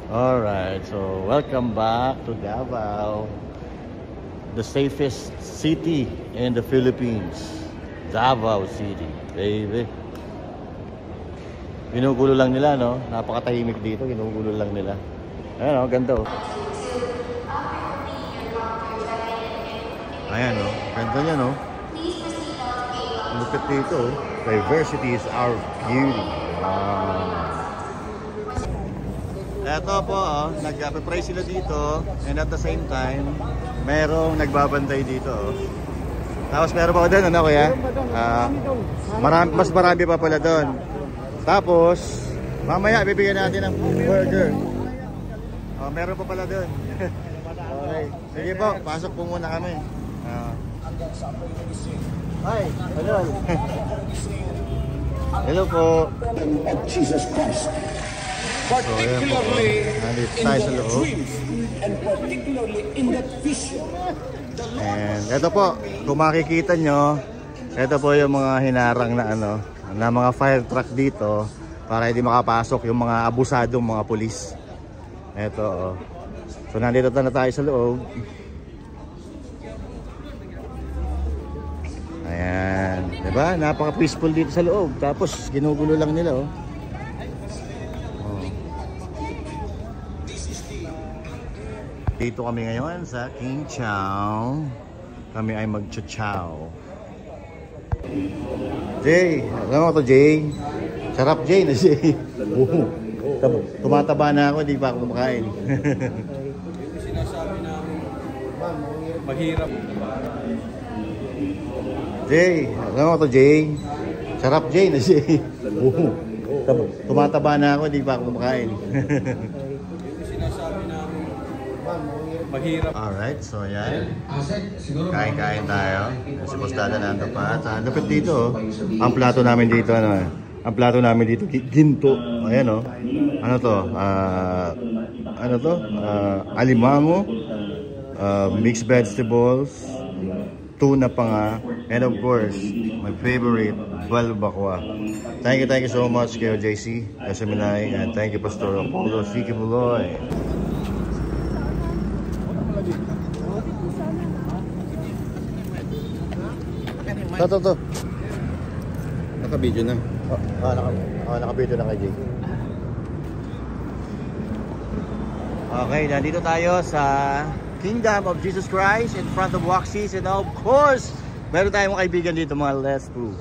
Alright, so welcome back to Davao, the safest city in the Philippines. Davao City, baby. Ginugulo lang nila, no? Napakatahimik dito, ginugulo lang nila. Ayan, ganda, oh. Ayan, oh. Ganda niya, no? Lupit dito, oh. Diversity is our beauty. Eto po, oh, nag-pray sila dito, and at the same time, merong nagbabantay dito, oh. Tapos meron pa doon, ano kuya? Mas marami pa pala doon. Tapos, mamaya bibigyan natin ng burger. Oh, meron pa pala doon. Okay. Sige po, pasok po muna kami. Hi, hello. Hello po. Jesus Christ. Particularly in the dreams and particularly in that vision. And ito po, kung makikita nyo, ito po yung mga hinarang na mga fire truck dito para hindi makapasok yung mga abusadong mga pulis. Ito, oh. So nandito na tayo sa loob. Ayan, diba? Napaka-peaceful dito sa loob. Tapos ginugulo lang nila, oh. Dito kami ngayon sa King Chow. Kami ay mag-chow. Jay, alam mo to Jay? Sarap Jay na Jay. Tumataba na ako, di pa ako kumakain. Sinasabi na mahirap. Jay, alam mo to Jay? Sarap Jay na Jay. Tumataba na ako, di pa ako kumakain. Sinasabi na mahirap. Alright, so yan. Kain-kain tayo. Si Postada nando pa. Lupit dito, oh. Ang plato namin dito, ang plato namin dito, ginto. Ayan, oh. Alimango, mixed vegetables, tuna pa nga, and of course, my favorite, balbakwa. Thank you so much kayo JC, Kasaminay, and thank you Pastor Apollo Sikibuloy. To. Naka-video na. Naka-video na kay Jay. Okay, nandito tayo sa Kingdom of Jesus Christ in front of Waxies, and of course, meron tayong kaibigan dito, mga Let's Prove.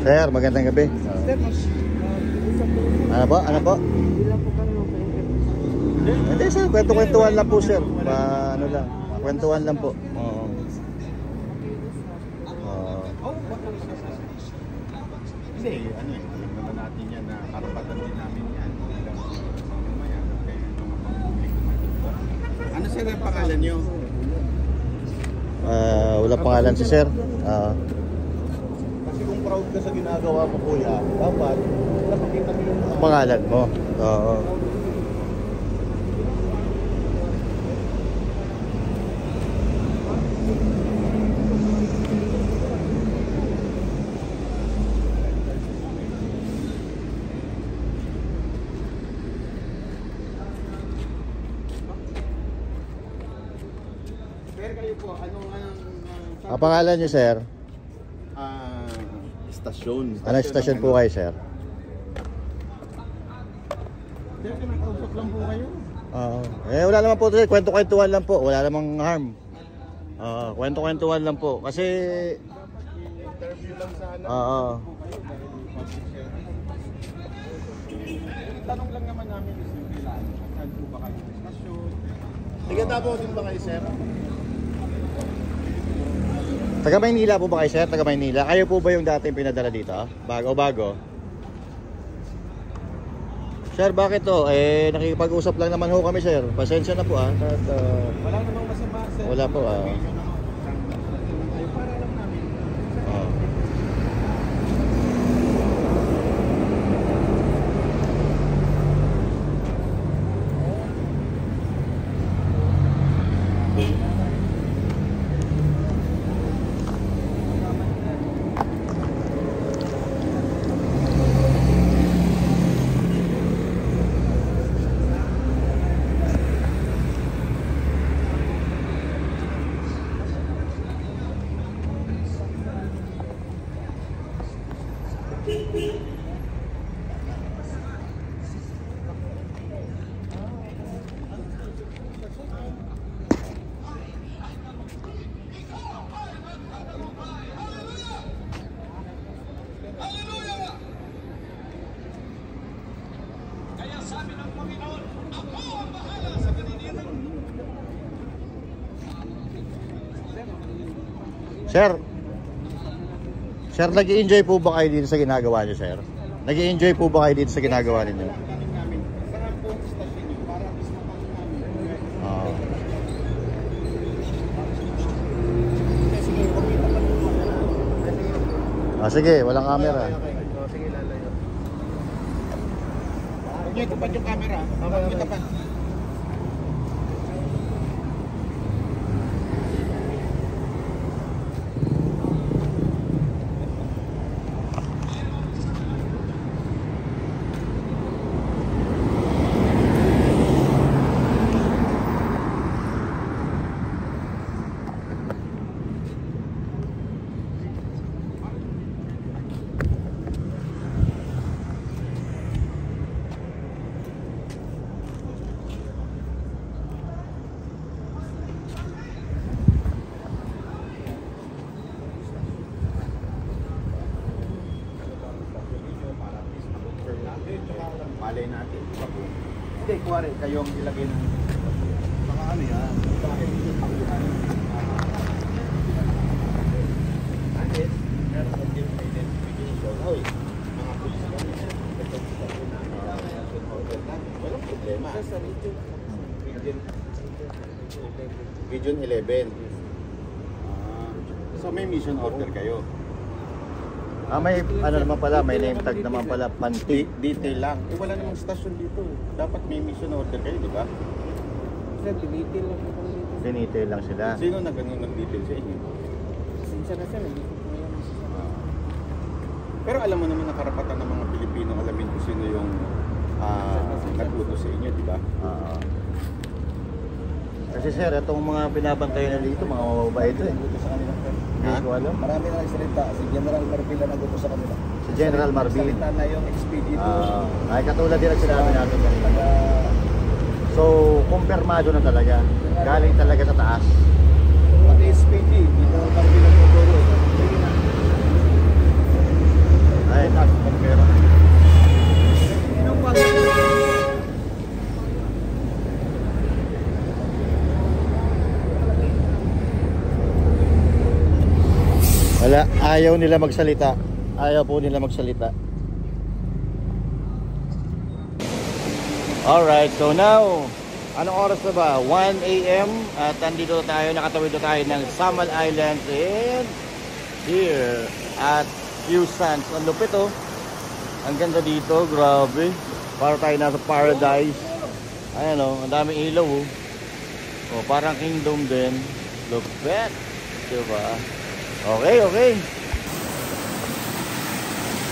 Sir, magandang gabi. Ano po? Hindi sir, kwento-kwentuhan lang po sir. Kwentuhan lang po. Hindi, naman natin yan na karapatan din namin yan. Ano sir ang pangalan nyo? Wala pangalan si sir. Kasi kung proud ka sa ginagawa mo kuya, dapat nakakita mo yung Pangalan mo. Oo. Sir, kayo po, anong Ang pangalan niyo sir? Stasyon. Anong stasyon po kayo sir? Sir, kinakausap lang po kayo. Wala naman po sir, kwento-kwentuhan lang po. Wala namang harm. Kwento-kwentuhan lang po. Kasi Interview lang sana. Tanong lang naman namin is yung kailan. Saan po ba kayo sa stasyon? Taga-Davao din ba kayo, sir? Taga Maynila po ba kayo sir? Taga Maynila. Kayo po ba yung dating pinadala dito? Bago? Sir, bakit to? Nakikipag-usap lang naman ho kami sir. Pasensya na po Wala namang masama, sir. Wala po Ay, para lang namin. Sir, nag-i-enjoy po ba kayo dito sa ginagawa niyo, sir? Nag-i-enjoy po ba kayo dito sa ginagawa ninyo? Saan po ang station niyo? Para mismo pa namin. Sige, kumita pa naman. Sige, walang camera. Sige, lalayo. Huwag niyo itapat yung camera. Huwag niyo itapat. Malay natin. Hindi, kuwari, kayong ilagay ng mga ano yan. Bakit hindi yung pangyahan? Unless, meron ng identification. Hoy, mga pulis lang. Walang problema. Region 11. So may mission order kayo? May ano naman pala, may name tag naman pala, Pantig. Detail lang. Wala namang stasyon dito. Dapat may mission order kayo, di ba? Sir, dinitil lang po kami dito. Dinetail lang sila. Sino nag-detail sa inyo? Sinsa na sir, nandito po yan. Pero alam mo naman ang karapatan ng mga Pilipino alamin kung sino yung nag-utos sa inyo, di ba? Kasi sir, itong mga binabantayan na dito, mga mababait ito eh. Sa kanila. Hindi ko alam. Marami na nagsalita. Si General Marvila nag-uto sa kanila. Si General Marvin. Salita na yung expedito. Ay, katulad din ang sinabi natin kanina. So, kumpirmado na talaga. Galing talaga sa taas. Pati SPG, General Marvila nag-uto. Ay, kumpira. Wala, ayaw nila magsalita. Ayaw po nila magsalita. Alright, so now, anong oras na ba? 1 AM at nandito tayo, nakatawid na tayo ng Samal Island and here at Q Sands. Ang lupit oh. Ang ganda dito, grabe. Para tayo nasa paradise. Ayan oh, ang daming ilaw oh. Oh, parang kingdom din. Lupit. Diba? Okay, okay.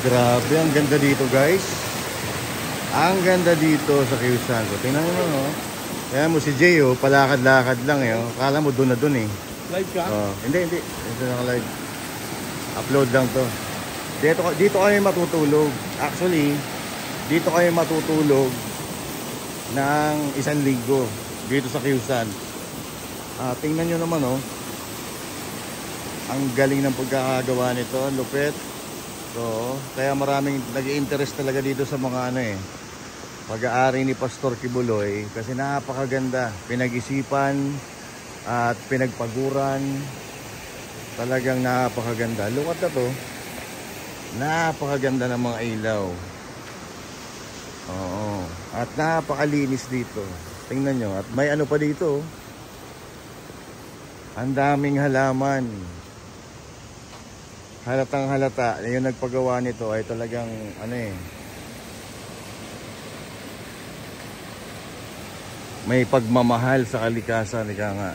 Grabe, ang ganda dito guys. Ang ganda dito sa Q Sands. So, tingnan mo no. Kaya mo si Jay oh, palakad-lakad lang eh. Oh. Kala mo doon na doon eh. Live ka? Oh, hindi. Ito naka-live. Upload lang to. Dito kayo matutulog. Actually, dito kayo matutulog ng 1 linggo dito sa Q Sands. Tingnan nyo naman oh. Ang galing ng pagkakagawa nito, ang lupit. So, kaya maraming nag-i-interest talaga dito sa mga ano eh, pag-aari ni Pastor Kibuloy kasi napakaganda, pinag-isipan at pinagpaguran. Talagang napakaganda. Look at to. Napakaganda ng mga ilaw. Oo. At napakalinis dito. Tingnan nyo. At may ano pa dito. Ang daming halaman. Halatang halata. Yung nagpagawa nito ay talagang ano eh. May pagmamahal sa kalikasan. Ika nga.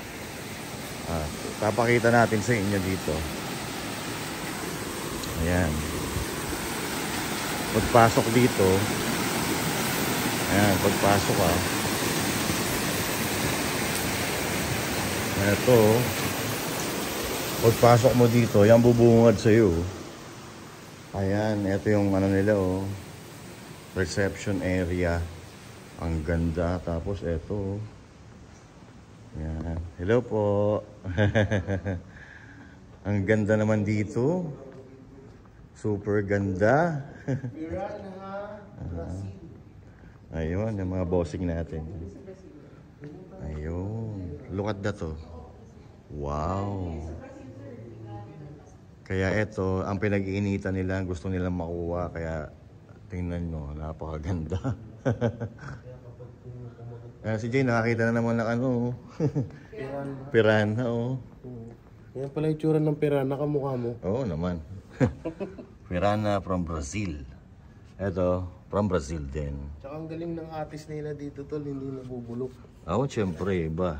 Papakita natin sa inyo dito. Ayan. Pagpasok dito. Ayan, pagpasok Ito. Pagpasok mo dito, yan bubungad sa iyo. Ayan, ito yung ano nila oh. Reception area. Ang ganda. Tapos ito oh. Ayan. Hello po. Ang ganda naman dito. Super ganda. Ayun, yung mga bossing natin. Ayun. Look at that oh. Wow. Kaya ito, ang pinag-iinitan nila, gusto nilang makuha. Kaya tingnan nyo, napakaganda. Si Jay, nakakita na naman ng ano. Piranha, oh. Yan pala yung tsura ng pirana, kamukha mo. Oo naman. Piranha from Brazil. Ito, from Brazil din. Tsaka ang galing ng artist nila dito tol, hindi nabubulok. Oo, syempre, iba.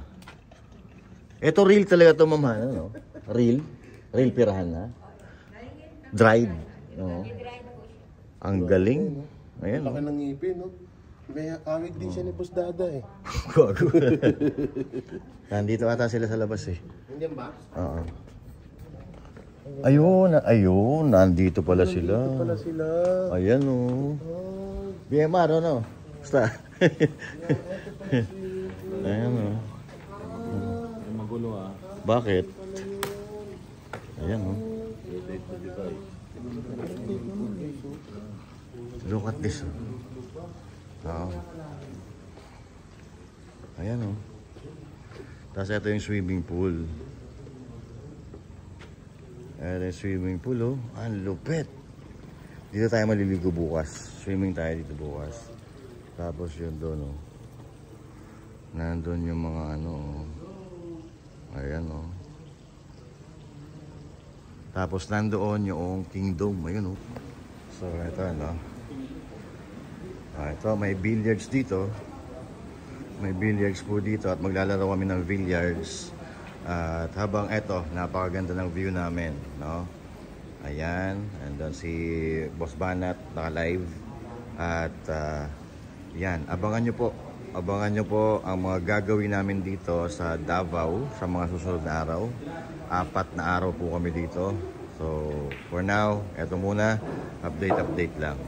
Ito real talaga ito, ma'am, ano? Real? Real piranha? Dried. Oo. Ang galing. Ayan, Laki ng ngipin, no? May awig din siya ni Boss Dada eh. Gago. Nandito ata sila sa labas eh. Hindi ba? Oo. Ayun, nandito pala sila. Dito pala sila. Ayan oh. BMR, ano? Basta. Ayan oh. Magulo ah. Bakit? Ayan oh. Look at this oh. Oo. Ayan oh. Tapos ito yung swimming pool. Ito yung swimming pool oh. Ang lupit. Dito tayo maliligo bukas. Swimming tayo dito bukas. Tapos yun doon oh. Nandun yung mga ano oh. Ayan oh. Tapos nandoon yung kingdom. Ayun oh. So ito ano. Ito may billiards dito. May billiards po dito at maglalaro kami ng billiards. At habang eto, napakaganda ng view namin, no? Ayan, and then si Boss Banat naka-live. At yan, abangan nyo po. Abangan nyo po ang mga gagawin namin dito sa Davao sa mga susunod na araw. 4 na araw po kami dito. So, for now, eto muna, update lang.